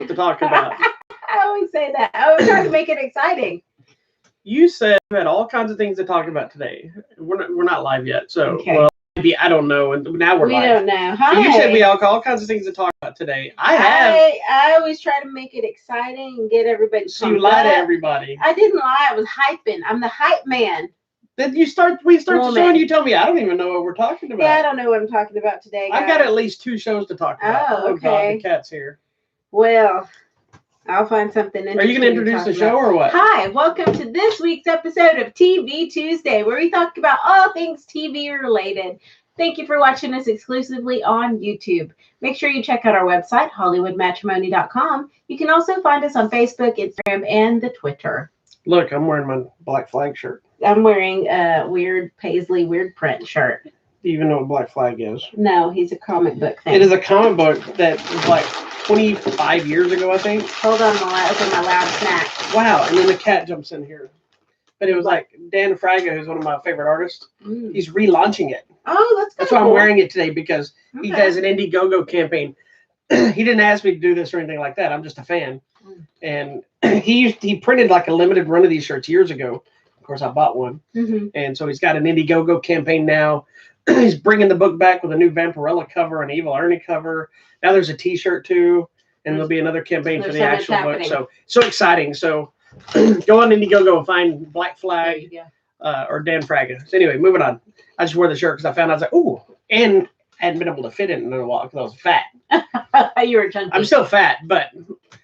to talk about. I always say that. I was trying to make it exciting. You said you had all kinds of things to talk about today. We're not live yet, so Okay. well, maybe I don't know. And now we're We live. don't know. Hi. But you said we have all kinds of things to talk about today. I have. I always try to make it exciting and get everybody. So you lie to everybody. I didn't lie. I was hyping. I'm the hype man. Then we start the show and you tell me I don't even know what we're talking about. Yeah, I don't know what I'm talking about today, guys. I've got at least 2 shows to talk about. Oh, okay. God, the cat's here. Well, I'll find something interesting. Are you going to introduce the show or what? Hi, welcome to this week's episode of TV Tuesday, where we talk about all things TV related. Thank you for watching us exclusively on YouTube. Make sure you check out our website, HollywoodMatrimony.com. You can also find us on Facebook, Instagram, and the Twitter. Look, I'm wearing my Black Flag shirt. I'm wearing a weird Paisley weird print shirt. Do you even know what Black Flag is? No, he's a comic book thing. It is a comic book that was like 25 years ago, I think. Hold on while I open my loud snack. Wow, and then the cat jumps in here. But it was like Dan Fraga, who's one of my favorite artists. He's relaunching it. Oh, that's why cool. I'm wearing it today, because he does an Indiegogo campaign. He didn't ask me to do this or anything like that. I'm just a fan. And he printed like a limited run of these shirts years ago. Of course, I bought one. And so he's got an Indiegogo campaign now. He's bringing the book back with a new Vampirella cover, an Evil Ernie cover. Now there's a T-shirt too, and there'll be another campaign for the actual book. So exciting. So go on Indiegogo and find Black Flag or Dan Fraga. So anyway, moving on. I just wore the shirt because I found out, I was like, ooh, and I hadn't been able to fit it in a while because I was fat. You were chunky. I'm still fat, but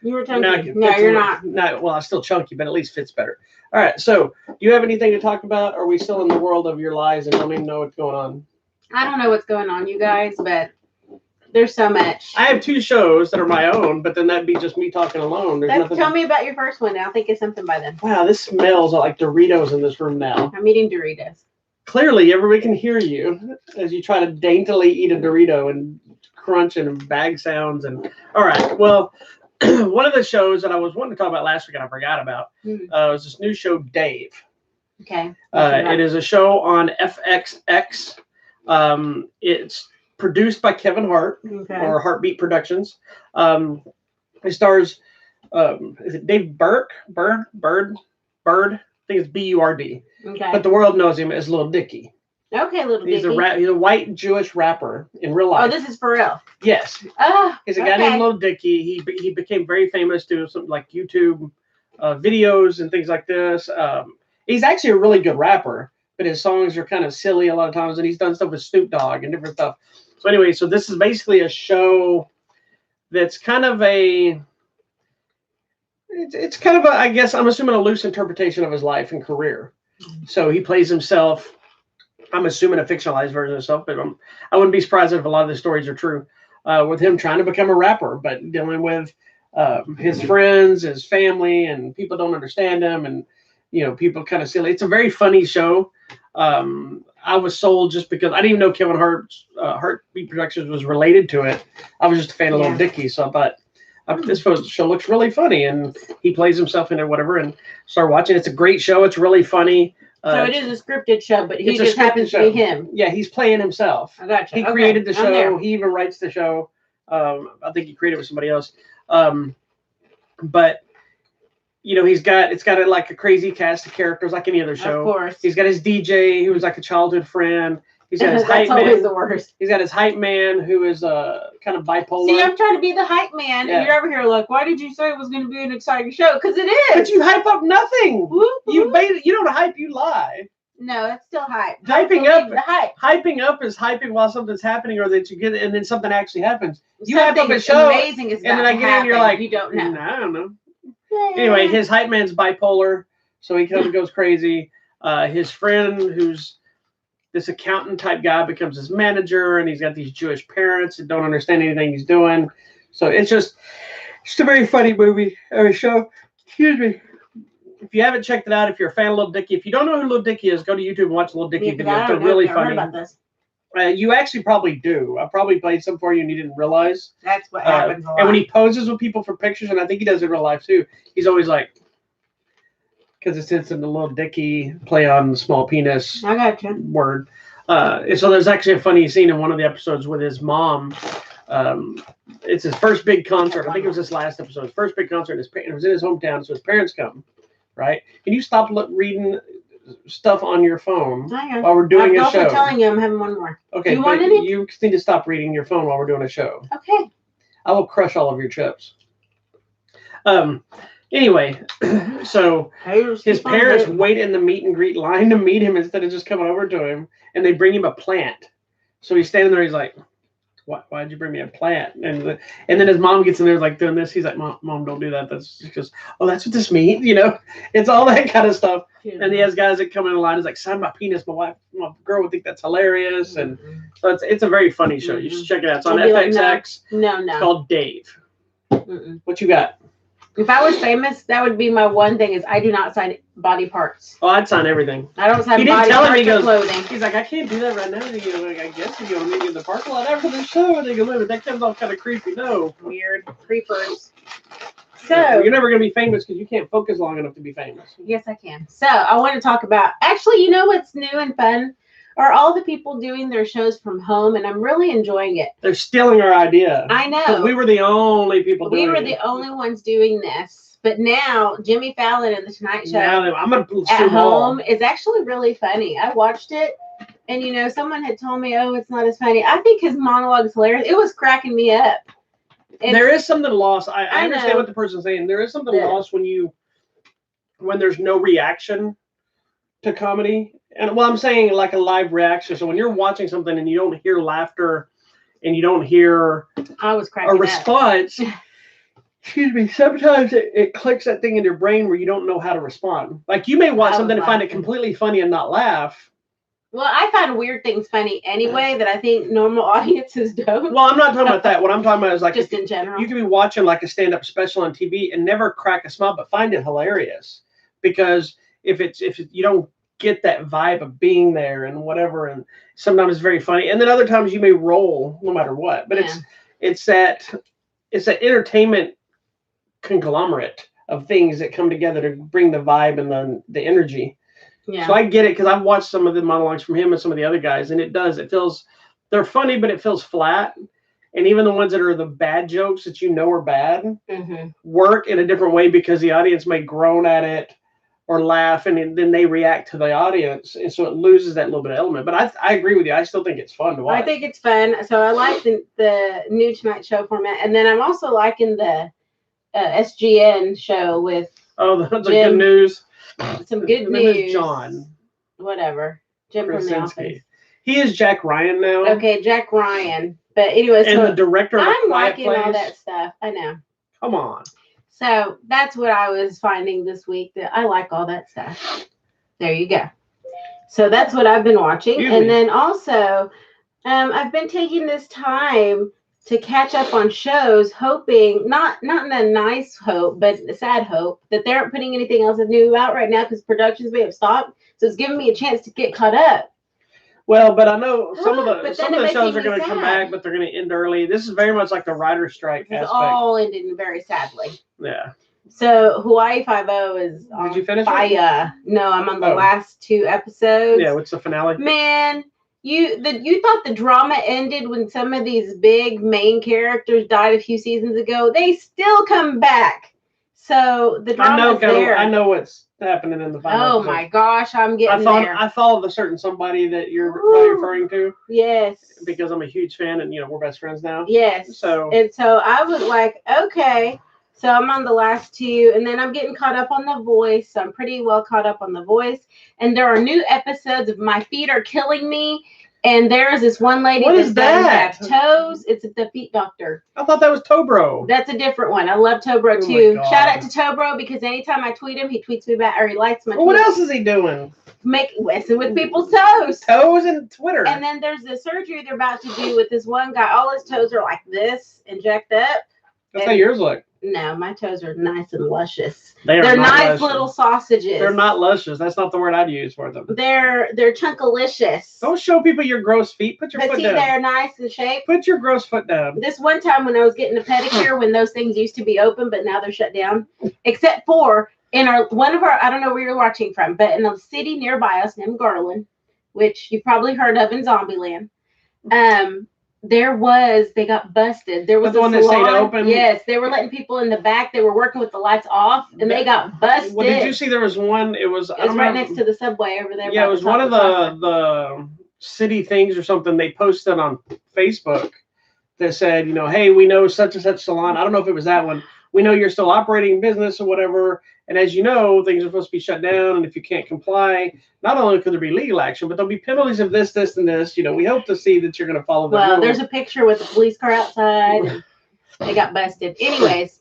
you were chunky. No, you're not. No, well, I'm still chunky, but at least fits better. All right, so do you have anything to talk about? Or are we still in the world of your lies and don't even know what's going on? I don't know what's going on, you guys, but there's so much. I have 2 shows that are my own, but then that'd be just me talking alone. There's nothing. Tell me about your first one. I'll think of something by then. Wow, this smells like Doritos in this room now. I'm eating Doritos. Clearly, everybody can hear you as you try to daintily eat a Dorito and crunch and bag sounds. And all right, well, one of the shows that I was wanting to talk about last week and I forgot about was this new show, Dave. Okay. It is a show on FXX. It's produced by Kevin Hart or Heartbeat Productions. It stars is it Dave Bird? I think it's B-U-R-D. Okay. But the world knows him as Lil Dicky. Okay, Lil Dicky. He's a white Jewish rapper in real life. Oh, this is for real. Yes. He's a guy named Lil Dicky. He became very famous doing something like YouTube videos and things like this. He's actually a really good rapper, but his songs are kind of silly a lot of times, and he's done stuff with Snoop Dogg and different stuff. So anyway, so this is basically a show that's kind of it's kind of a, I guess I'm assuming, a loose interpretation of his life and career. So he plays himself. I'm assuming a fictionalized version of himself, but I wouldn't be surprised if a lot of the stories are true. With him trying to become a rapper, but dealing with his friends, his family, and people don't understand him, and people kind of silly. It's a very funny show. I was sold just because I didn't even know Kevin Hart's Heartbeat Productions was related to it. I was just a fan of Lil Dicky, so I thought this show looks really funny, and he plays himself in it, whatever, and start watching. It's a great show. It's really funny. So it is a scripted show, but he just happens to be him. Yeah, he's playing himself. I gotcha. He created the show. He even writes the show. I think he created it with somebody else. But it's got like a crazy cast of characters like any other show. Of course. He's got his DJ who was like a childhood friend. He's got his hype man. That's always the worst. He's got his hype man who is kind of bipolar. See, I'm trying to be the hype man, and you're over here like, why did you say it was going to be an exciting show? Because it is. But you hype up nothing. Whoop, you don't hype, you lie. No, that's still hype. Hyping up, the hype. Hyping up is hyping while something's happening, or that you get it, and then something actually happens. You hype up a show, amazing is and then I get in, and you're like, you don't know. I don't know. Anyway, his hype man's bipolar, so he kind of goes crazy. His friend, who's this accountant type guy, becomes his manager, and he's got these Jewish parents that don't understand anything he's doing. So it's just a very funny movie or show. Excuse me. If you haven't checked it out, if you're a fan of Lil Dicky, if you don't know who Lil Dicky is, go to YouTube and watch Lil Dicky videos. They're really funny. Heard about this. You actually probably do. I probably played some for you and you didn't realize. That's what happens a lot. And when he poses with people for pictures, and I think he does it in real life too, he's always like, because it's in the Lil Dicky play on small penis I gotcha. word. And so there's actually a funny scene in one of the episodes with his mom. it's his first big concert. I think it was this last episode. His first big concert. It was in his hometown, so his parents come. Right? Can you stop reading stuff on your phone while we're doing I'm a show? also telling you I'm having one more. Okay, Do you want any? You need to stop reading your phone while we're doing a show. Okay. I will crush all of your chips. Anyway, so his parents wait in the meet and greet line to meet him instead of just coming over to him, and they bring him a plant. So he's standing there. He's like, "Why'd you bring me a plant?" And then his mom gets in there like doing this. He's like, "Mom, don't do that." That's because that's what this means. It's all that kind of stuff. Yeah. And he has guys that come in the line. He's like, "Sign my penis." My girl would think that's hilarious, and so it's a very funny show. You should check it out. It's on FXX. No. It's called Dave. What you got? If I was famous, that would be my one thing is I do not sign body parts. Oh, I'd sign everything. I don't sign body parts or clothing. He's like, I can't do that right now. I guess if you want to meet me in the parking lot after the show, and they go, that comes all kind of creepy. No. Weird. Creepers. So you're never going to be famous because you can't focus long enough to be famous. Yes, I can. So I want to talk about, actually, you know what's new and fun? Are all the people doing their shows from home, and I'm really enjoying it. They're stealing our idea. I know. We were the only people doing it. We were the only ones doing this. But now, Jimmy Fallon and The Tonight Show I'm gonna at home is actually really funny. I watched it, and, someone had told me, oh, it's not as funny. I think his monologue is hilarious. It was cracking me up. There is something lost. I understand what the person's saying. There is something lost when there's no reaction to comedy. And I'm saying like a live reaction. So when you're watching something and you don't hear laughter and you don't hear a response, excuse me, sometimes it clicks that thing in your brain where you don't know how to respond. Like you may watch something and find it completely funny and not laugh. Well, I find weird things funny anyway that I think normal audiences don't. Well, I'm not talking about that. What I'm talking about is like just in general. You could be watching like a stand-up special on TV and never crack a smile, but find it hilarious. Because if you don't get that vibe of being there and whatever, and sometimes it's very funny, and then other times you may roll no matter what. But it's that entertainment conglomerate of things that come together to bring the vibe and the energy. Yeah. So I get it because I've watched some of the monologues from him and some of the other guys, and they're funny, but it feels flat. And even the ones that are the bad jokes that are bad work in a different way because the audience may groan at it or laugh, and then they react to the audience, and so it loses that little bit of element. But I agree with you. I still think it's fun to watch. I think it's fun. So I like the new Tonight Show format, and then I'm also liking the SGN show with the good news. Some good news. John. Whatever. Jim from The Office. He is Jack Ryan now. Okay, Jack Ryan. But anyway, and the director of I'm liking all that stuff. I know. Come on. So that's what I was finding this week, that I like all that stuff. There you go. So that's what I've been watching. And then also, I've been taking this time to catch up on shows, hoping, not in a nice hope, but a sad hope, that they aren't putting anything else new out right now because productions may have stopped. So it's giving me a chance to get caught up. Well, but I know some of the shows are going to come back, but they're going to end early. This is very much like the writer's strike aspect. It's all ended very sadly. Yeah. So Hawaii Five-0 is on. Did you finish it? No, I'm on the last 2 episodes. Yeah, what's the finale? Man, you thought the drama ended when some of these big main characters died a few seasons ago. They still come back. So the drama's there. I know what's happening in the final. Oh my gosh, I'm getting there. I follow the certain somebody that you're probably referring to. Yes. Because I'm a huge fan, and we're best friends now. Yes. So I was like, okay. So I'm on the last 2, and then I'm getting caught up on The Voice. So I'm pretty well caught up on The Voice. And there are new episodes of My Feet Are Killing Me. And there is this one lady that doesn't have toes. It's the feet doctor. I thought that was Tobro. That's a different one. I love Tobro too. Shout out to Tobro because anytime I tweet him, he tweets me back, or he likes my tweets. What else is he doing? Messing with people's toes. Toes and Twitter. And then there's the surgery they're about to do with this one guy. All his toes are like this and jacked up. That's how yours look. No, my toes are nice and luscious. They're nice luscious. Little sausages. They're not luscious. That's not the word I'd use for them. They're chunkalicious. Don't show people your gross feet. Put your foot down. They're nice and shaped. Put your gross foot down. This one time when I was getting a pedicure, when those things used to be open, but now they're shut down, except for in one of our, I don't know where you're watching from, but in a city nearby us named Garland, which you probably heard of in Zombieland. They got busted. There was The a one that stayed salon. open? Yes, they were letting people in the back. They were working with the lights off, and they got busted. Well, did you see there was one? It was It was right next to the subway over there. Yeah, by it was the one top of Plaza. the city things or something they posted on Facebook that said, hey, we know such and such salon. I don't know if it was that one. We know you're still operating business or whatever. And as you know, things are supposed to be shut down. And if you can't comply, not only could there be legal action, but there'll be penalties of this, this, and this. We hope to see that you're going to follow the rules. There's a picture with the police car outside. And they got busted. Anyways,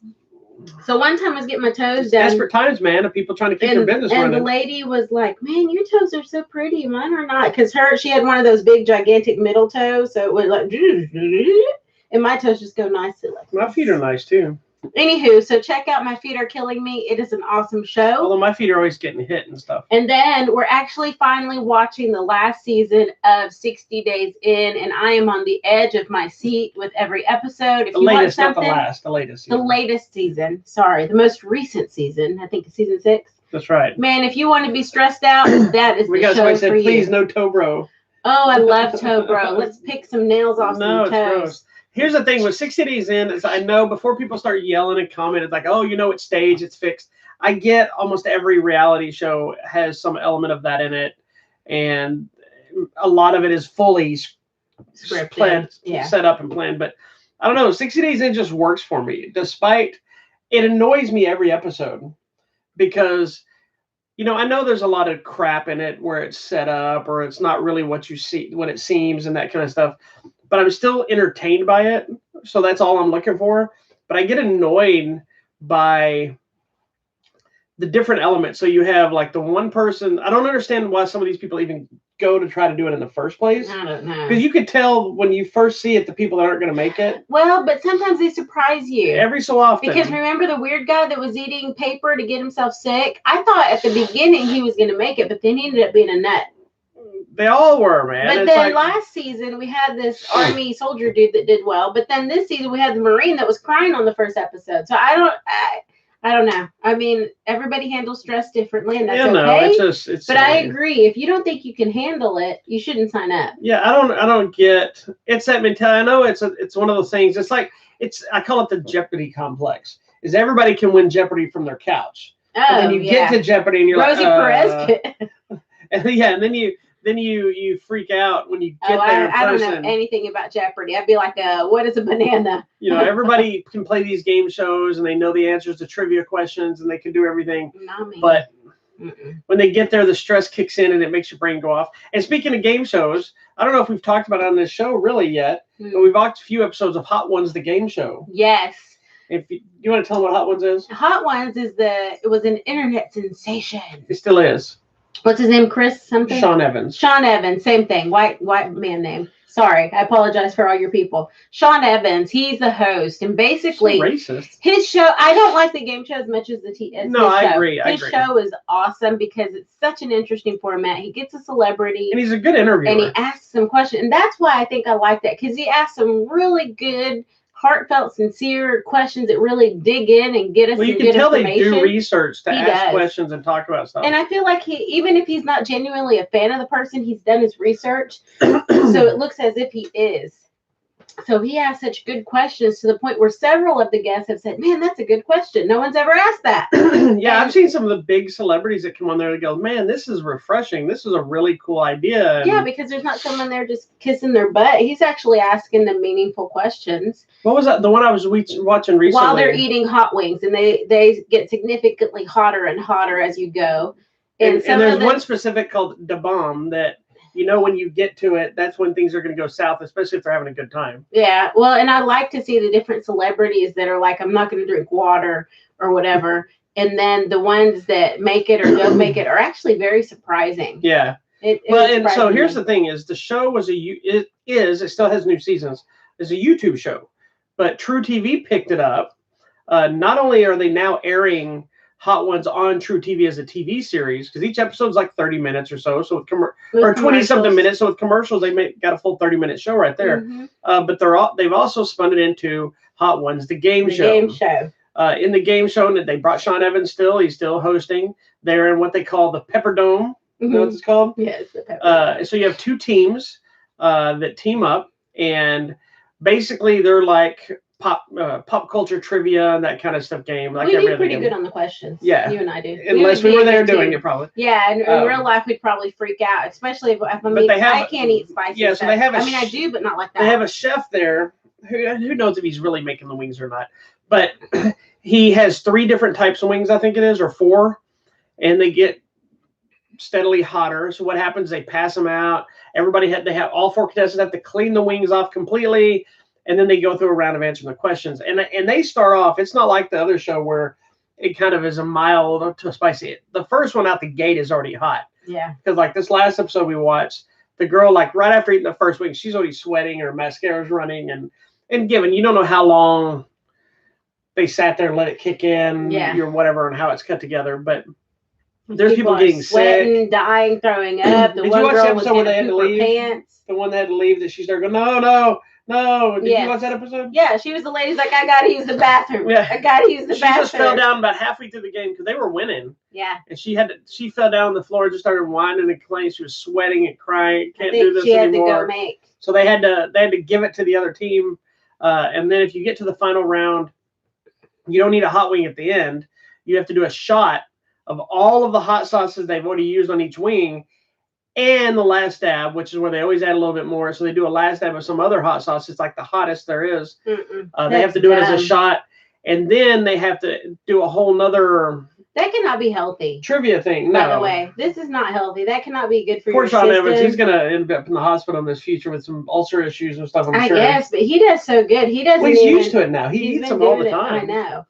so one time I was getting my toes done. Desperate times, man, of people trying to keep their business running. And the lady was like, "Man, your toes are so pretty. Mine are not." Because she had one of those big, gigantic middle toes, so it was like, and my toes just go nicely. Like my feet are nice too. Anywho, so check out My Feet Are Killing Me. It is an awesome show. Although my feet are always getting hit and stuff. And then we're actually finally watching the last season of 60 Days In, and I am on the edge of my seat with every episode. If the you latest, want something, not the last, the latest season. The latest season. Sorry, the most recent season. I think it's season 6. That's right. Man, if you want to be stressed out, that is the show for you. Said, please, no toe bro. Oh, I love toe bro. Let's pick some nails off some toes. Gross. Here's the thing with 60 Days In, is I know before people start yelling and commenting, it's like, oh, it's staged, it's fixed. I get almost every reality show has some element of that in it, and a lot of it is fully scripted, planned, set up and planned. But I don't know, 60 Days In just works for me, despite it annoys me every episode because I know there's a lot of crap in it where it's set up or it's not really what you see, what it seems, and that kind of stuff. But I'm still entertained by it. So that's all I'm looking for. But I get annoyed by the different elements. So you have like the one person, I don't understand why some of these people even go to try to do it in the first place. I don't know. Because you could tell when you first see it, the people that aren't going to make it. Well, but sometimes they surprise you. Every so often. Because remember the weird guy that was eating paper to get himself sick? I thought at the beginning he was going to make it, but then he ended up being a nut. They all were, man. But then last season we had this army soldier dude that did well. But then this season we had the Marine that was crying on the first episode. So I don't know. I mean, everybody handles stress differently, and that's okay. It's but I agree. If you don't think you can handle it, you shouldn't sign up. Yeah, I don't get. It's that mentality. I know it's one of those things. It's like I call it the Jeopardy complex. Is everybody can win Jeopardy from their couch? Oh, and then you get to Jeopardy, and you're Rosie Perez. And then you freak out when you get there in person. I don't know anything about Jeopardy. I'd be like, what is a banana? Everybody can play these game shows and they know the answers to trivia questions and they can do everything. Not me. But when they get there, the stress kicks in and it makes your brain go off. And speaking of game shows, I don't know if we've talked about it on this show really yet, but we've watched a few episodes of Hot Ones, the game show. Yes. If you want to tell them what Hot Ones is? Hot Ones it was an internet sensation. It still is. What's his name? Chris something? Sean Evans. Sean Evans, same thing. White man name. Sorry, I apologize for all your people. Sean Evans, he's the host, and basically so racist. His show. I don't like the game show as much as his show. I agree. His show is awesome because it's such an interesting format. He gets a celebrity, and he's a good interviewer, and he asks some questions, and that's why I think I like that because he asks some really good, heartfelt, sincere questions that really dig in and get us some good information. Well, you can tell they do research to ask questions and talk about stuff. And I feel like even if he's not genuinely a fan of the person, he's done his research. So it looks as if he is. So he asked such good questions to the point where several of the guests have said, man, that's a good question. No one's ever asked that. Yeah, I've seen some of the big celebrities that come on there and go, man, this is refreshing. This is a really cool idea. Yeah, because there's not someone there just kissing their butt. He's actually asking them meaningful questions. What was that? The one I was watching recently. While they're eating hot wings, and they get significantly hotter and hotter as you go. And there's one specific called Da Bomb that, when you get to it, that's when things are going to go south, especially if they're having a good time. Yeah, well, and I like to see the different celebrities that are like, I'm not going to drink water or whatever. And then the ones that make it or don't make it are actually very surprising. Yeah. So here's the thing is the show it still has new seasons, is a YouTube show. But True TV picked it up. Not only are they now airing Hot Ones on True TV as a TV series, because each episode's like 30 minutes or so, or 20 something minutes. So with commercials, they got a full 30-minute show right there. Mm-hmm. But they've also spun it into Hot Ones, the game show. In the game show, they brought Sean Evans he's still hosting. They're in what they call the Pepper Dome. Mm-hmm. You know what it's called? Yes, the Pepper Dome. So you have two teams that team up, and basically they're like pop culture trivia and that kind of stuff game. Like we do pretty good on the questions. Yeah. You and I do. Unless we were there doing it, probably. Yeah, and in real life we'd probably freak out, especially if I mean I can't eat spicy stuff. So they have I do, but not like that. They have a chef there who knows if he's really making the wings or not. But he has 3 different types of wings, I think it is, or 4, and they get steadily hotter. So what happens? They pass them out. They have all 4 contestants have to clean the wings off completely. And then they go through a round of answering the questions. And they start off, it's not like the other show where it kind of is a mild to spicy. The first one out the gate is already hot. Yeah. Because like this last episode we watched, the girl, like right after eating the first wing, she's already sweating, her mascara's running. And given, you don't know how long they sat there and let it kick in, or whatever, and how it's cut together. But there's people getting sweating, sick, dying, throwing up. The Did one you watch girl the was episode where in they had to leave? pants. The one that had to leave, that she started going, no. Did you watch that episode? Yeah, she was the lady's like, I gotta use the bathroom. Yeah. I gotta use the bathroom. She just fell down about halfway through the game because they were winning. Yeah. And she fell down on the floor and just started whining and complaining. She was sweating and crying. Can't do this she had anymore. to go make. So they had to give it to the other team. And then if you get to the final round, you don't need a hot wing at the end. You have to do a shot of all of the hot sauces they've already used on each wing, and the last dab, which is where they always add a little bit more. So they do a last dab of some other hot sauce. It's like the hottest there is. They have to do it as a shot. And then they have to do a whole nother... That cannot be healthy. Trivia thing. No. By the way, this is not healthy. That cannot be good for Poor your Sean system. Evans, he's going to end up in the hospital in this future with some ulcer issues and stuff, I'm sure. I guess, but he does so good. He doesn't he's used to it now. He eats them all the time. I know.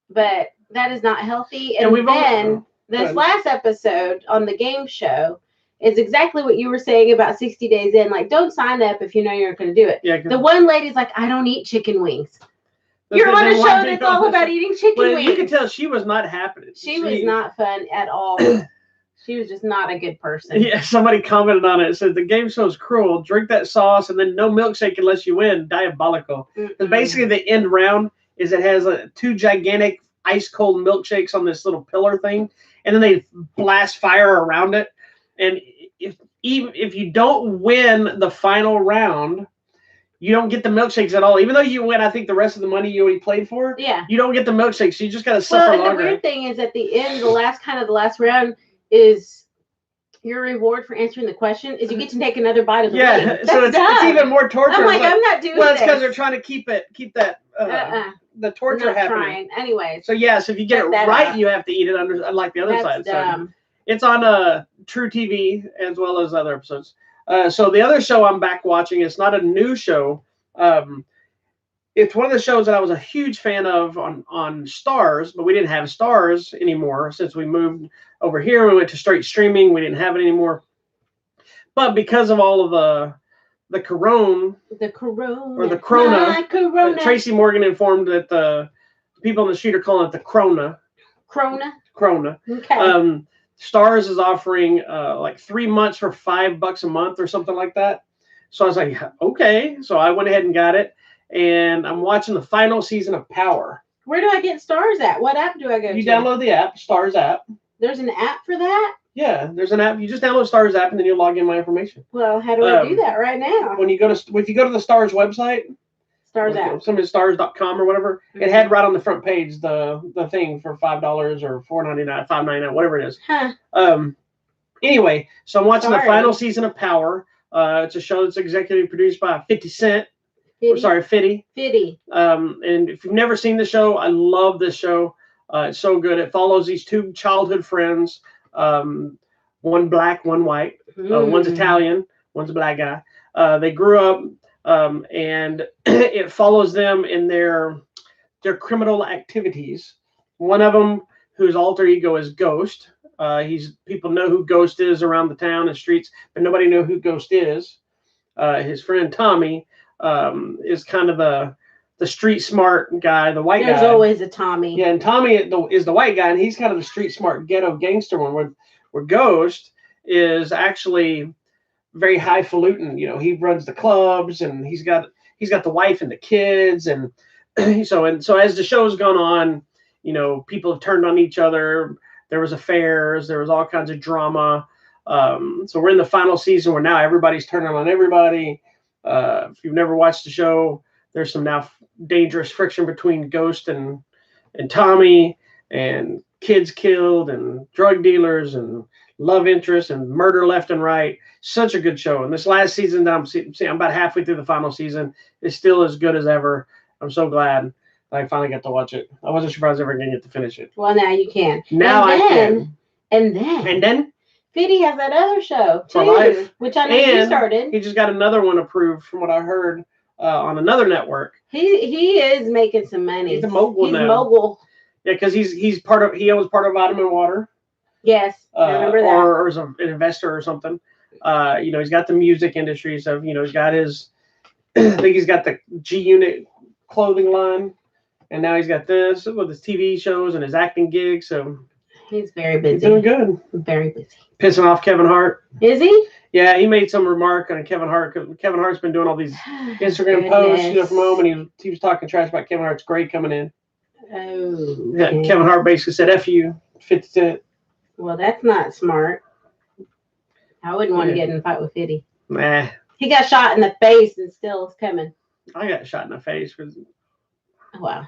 But that is not healthy. And then this last episode on the game show is exactly what you were saying about 60 days in. Like, don't sign up if you know you're going to do it. Yeah, the one lady's like, I don't eat chicken wings. You're on a show that's all about eating chicken wings. You can tell she was not happy. She was not fun at all. She was just not a good person. Yeah, somebody commented on it. It said, the game show is cruel. Drink that sauce and then no milkshake unless you win. Diabolical. Because basically the end round is it has 2 gigantic ice cold milkshakes on this little pillar thing. And then they blast fire around it. And if you don't win the final round, you don't get the milkshakes at all. Even though you win, I think the rest of the money you already played for. Yeah. You don't get the milkshakes. So you just got to suffer longer. Well, and the weird thing is at the end, the last round is your reward for answering the question is you get to take another bite of the wing. So it's even more torture. I'm like, I'm not doing this. Well, it's because they're trying to keep that the torture happening. Anyway. So yes, if you get it right, you have to eat it unlike the other side. Dumb. So it's on True TV as well as other episodes. So the other show I'm back watching, it's not a new show. It's one of the shows that I was a huge fan of on Stars, but we didn't have Stars anymore since we moved over here. We went to straight streaming. We didn't have it anymore. But because of all of the corona, Tracy Morgan informed that the people in the street are calling it the Corona. Okay. Stars is offering like 3 months for $5 a month or something like that. So I was like, okay. So I went ahead and got it, and I'm watching the final season of Power. Where do I get Stars at? What app do I go to? You download the app, Stars app. There's an app for that? Yeah, there's an app. You just download Stars app, and then you log in my information. Well, how do I do that right now? If you go to the Stars website, Stars app, some is stars.com or whatever. It had right on the front page the thing for $5 or $4.99, $5.99, whatever it is. Anyway, so I'm watching the final season of Power. It's a show that's executive produced by 50 Cent. Fitty. And if you've never seen the show, I love this show. It's so good. It follows these 2 childhood friends, one black, one white. One's Italian, one's a black guy. They grew up. And it follows them in their criminal activities. One of them, whose alter ego is Ghost. People know who Ghost is around the town and streets, but nobody knows who Ghost is. His friend Tommy is kind of the street smart guy, the white guy. There's always a Tommy. Yeah, and Tommy is the white guy, and he's kind of the street smart ghetto gangster one. Where Ghost is actually very highfalutin. He runs the clubs, and he's got the wife and the kids, and so as the show's gone on, people have turned on each other. There was affairs, there was all kinds of drama. So we're in the final season where now everybody's turning on everybody. If you've never watched the show, there's some now dangerous friction between Ghost and Tommy, and kids killed, and drug dealers, and love interest, and murder left and right. Such a good show. And this last season that I'm about halfway through the final season, is still as good as ever. I'm so glad I finally got to watch it. I wasn't sure if I was ever going to get to finish it. Well, now you can. Now I can. And then Fiddy has that other show For too, Life. which I know you started. He just got another one approved, from what I heard, on another network. He is making some money. He's a mogul now. Mogul. Yeah, because he owns part of Vitamin Water. Yes, I remember that. Or is an investor or something. He's got the music industry, so he's got his. I think he's got the G Unit clothing line, and now he's got this with his TV shows and his acting gigs. So he's very busy. He's doing good. Very busy. Pissing off Kevin Hart. Is he? Yeah, he made some remark on Kevin Hart, because Kevin Hart's been doing all these Instagram posts, from home, and he was talking trash about Kevin Hart's grade coming in. Oh. Yeah, Kevin Hart basically said, "F you, 50 Cent." Well, that's not smart. I wouldn't want to get in a fight with Fiddy. Nah. He got shot in the face and still is coming. I got shot in the face. Wow.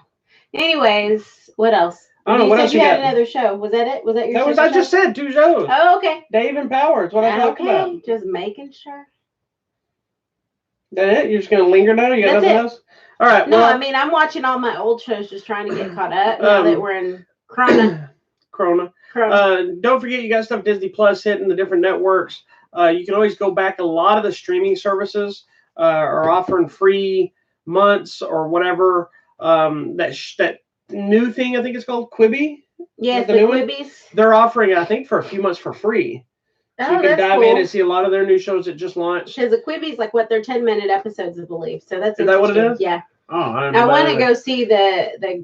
Anyways, what else? I don't know, what else you you had got? Another show. Was that it? Was that your I just said 2 shows. Oh, okay. Dave and Power is what I talked about. Just making sure. That it? You're just going to linger now? You got That's nothing it. else? All right. No, well, I mean, I'm watching all my old shows, just trying to get caught up now that we're in Corona. Don't forget, you got stuff Disney Plus hitting the different networks. You can always go back. A lot of the streaming services are offering free months or whatever. That new thing, I think it's called Quibi. Yes, the Quibbies. They're offering, I think, for a few months for free. So you can dive in and see a lot of their new shows that just launched. Because the Quibbies, like what, they're 10-minute episodes, I believe. So that's Is that what it is? Yeah. Oh, I want to go see the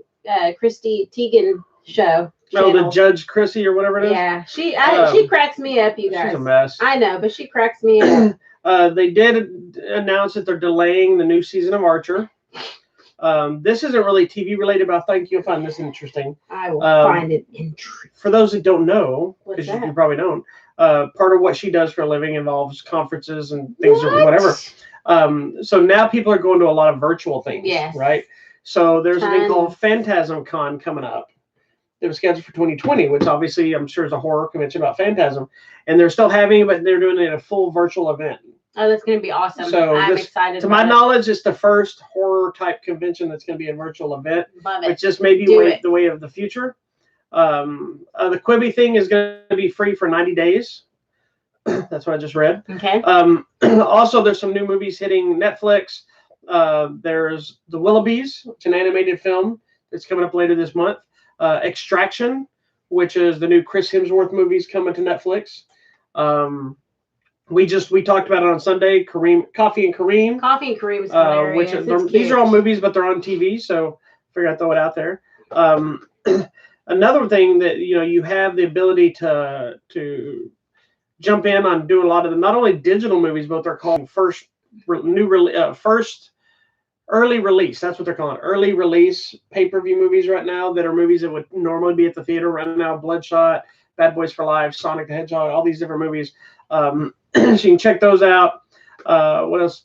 Christy Teigen show. Oh, the Judge Chrissy or whatever it is. Yeah, she cracks me up, you guys. She's a mess. I know, but she cracks me up. They did announce that they're delaying the new season of Archer. This isn't really TV related, but I think you'll find this interesting. I will find it interesting. For those that don't know, because you probably don't, part of what she does for a living involves conferences and things or whatever. So now people are going to a lot of virtual things, right? So there's a thing called Phantasm Con coming up. It was scheduled for 2020, which obviously I'm sure is a horror convention about Phantasm. And they're still having it, but they're doing it at a full virtual event. Oh, that's going to be awesome. So I'm excited. To my knowledge, it's the first horror type convention that's going to be a virtual event. Love it. Which just maybe the way of the future. The Quibi thing is going to be free for 90 days. That's what I just read. Okay. Also, there's some new movies hitting Netflix. There's The Willoughbys, which is an animated film that's coming up later this month. Extraction, which is the new Chris Hemsworth movies coming to Netflix. We talked about it on Sunday. Coffee and Kareem. Coffee and Kareem is hilarious. These are all movies, but they're on TV, so I figured I'd throw it out there. Another thing that you have the ability to jump in on doing a lot of the not only digital movies, but they're called first early release. That's what they're calling early release pay-per-view movies right now. That are movies that would normally be at the theater right now. Bloodshot, Bad Boys for Life, Sonic the Hedgehog, all these different movies. So you can check those out. What else?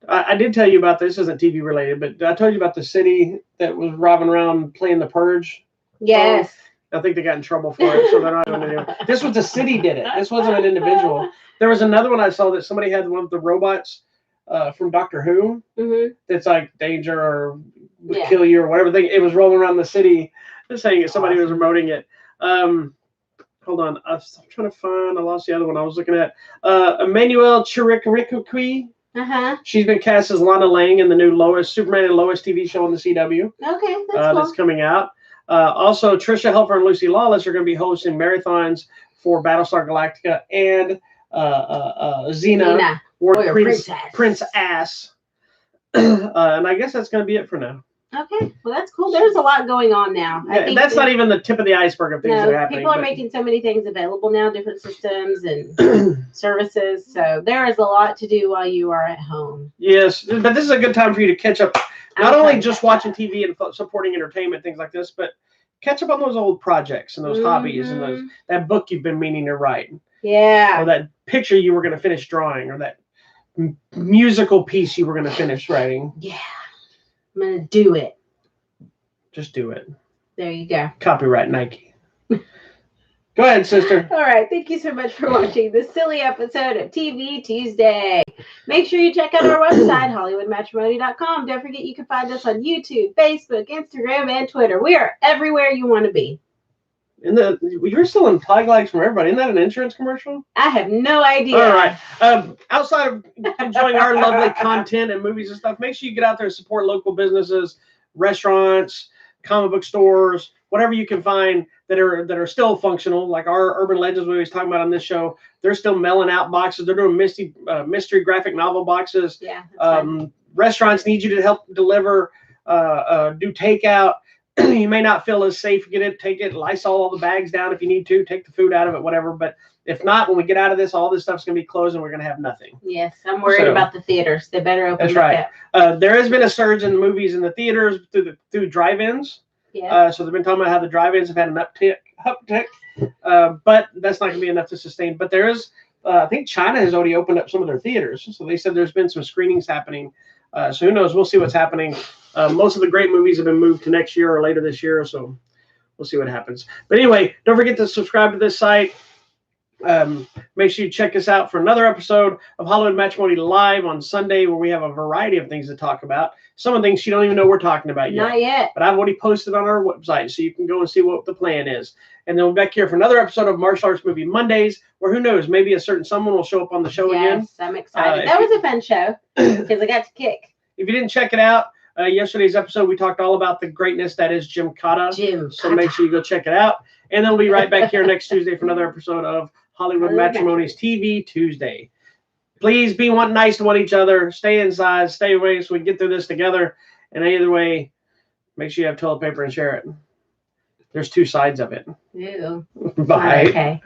I did tell you about this. Isn't TV related, but I told you about the city that was robbing around playing The Purge. Yes. I think they got in trouble for it, so they're not going to do it. This was the city did it. This wasn't an individual. There was another one I saw that somebody had one of the robots from Doctor Who. Mm-hmm. That's like danger or would kill you or whatever thing. It was rolling around the city, just saying it. Somebody was remoting it. Hold on, I'm trying to find. I lost the other one I was looking at. Emmanuel Chiriquikwi. She's been cast as Lana Lang in the new Superman and Lois TV show on the CW. Okay, that's cool. That's coming out. Also, Tricia Helfer and Lucy Lawless are going to be hosting marathons for Battlestar Galactica and Xena, Prince Ass. And I guess that's going to be it for now. Okay, well, that's cool. There's a lot going on now. I think that's not even the tip of the iceberg of things that are happening. People are making so many things available now, different systems and services. So there is a lot to do while you are at home. Yes, but this is a good time for you to catch up. Not only just watching TV and supporting entertainment, things like this, but catch up on those old projects and those hobbies and that book you've been meaning to write. Yeah. Or that picture you were going to finish drawing, or that musical piece you were going to finish writing. Yeah. I'm going to do it. Just do it. There you go. Copyright Nike. Go ahead, sister. All right. Thank you so much for watching this silly episode of TV Tuesday. Make sure you check out our website, HollywoodMatrimony.com. Don't forget you can find us on YouTube, Facebook, Instagram, and Twitter. We are everywhere you want to be. You're still in flag lights from everybody. Isn't that an insurance commercial? I have no idea. All right. Outside of enjoying our lovely content and movies and stuff, make sure you get out there and support local businesses, restaurants, comic book stores, whatever you can find that are still functional. Like our Urban Legends we always talk about on this show, they're still mailing out boxes. They're doing mystery graphic novel boxes. Yeah. Restaurants need you to help deliver, do takeout. You may not feel as safe. Take it, Lysol all the bags down if you need to, take the food out of it, whatever. But if not, when we get out of this, all this stuff's going to be closed and we're going to have nothing. Yes, I'm worried about the theaters. They better open. That's right. There has been a surge in movies in the theaters through drive-ins. Yeah. So they've been talking about how the drive-ins have had an uptick. But that's not going to be enough to sustain. But there is, I think China has already opened up some of their theaters. So they said there's been some screenings happening. So who knows? We'll see what's happening. Most of the great movies have been moved to next year or later this year. So we'll see what happens. But anyway, don't forget to subscribe to this site. Make sure you check us out for another episode of Hollywood Matrimony Live on Sunday, where we have a variety of things to talk about. Some of the things you don't even know we're talking about yet. Not yet. But I've already posted on our website, so you can go and see what the plan is. And then we'll be back here for another episode of Martial Arts Movie Mondays, where who knows, maybe a certain someone will show up on the show again. Yes, I'm excited. That was a fun show because I got to kick. If you didn't check it out, yesterday's episode, we talked all about the greatness that is Jim Cotta. So make sure you go check it out. And then we'll be right back here next Tuesday for another episode of Hollywood Matrimony's TV Tuesday. Please be nice to each other. Stay inside. Stay away so we can get through this together. And either way, make sure you have toilet paper and share it. There's two sides of it. Ew. Bye. Okay.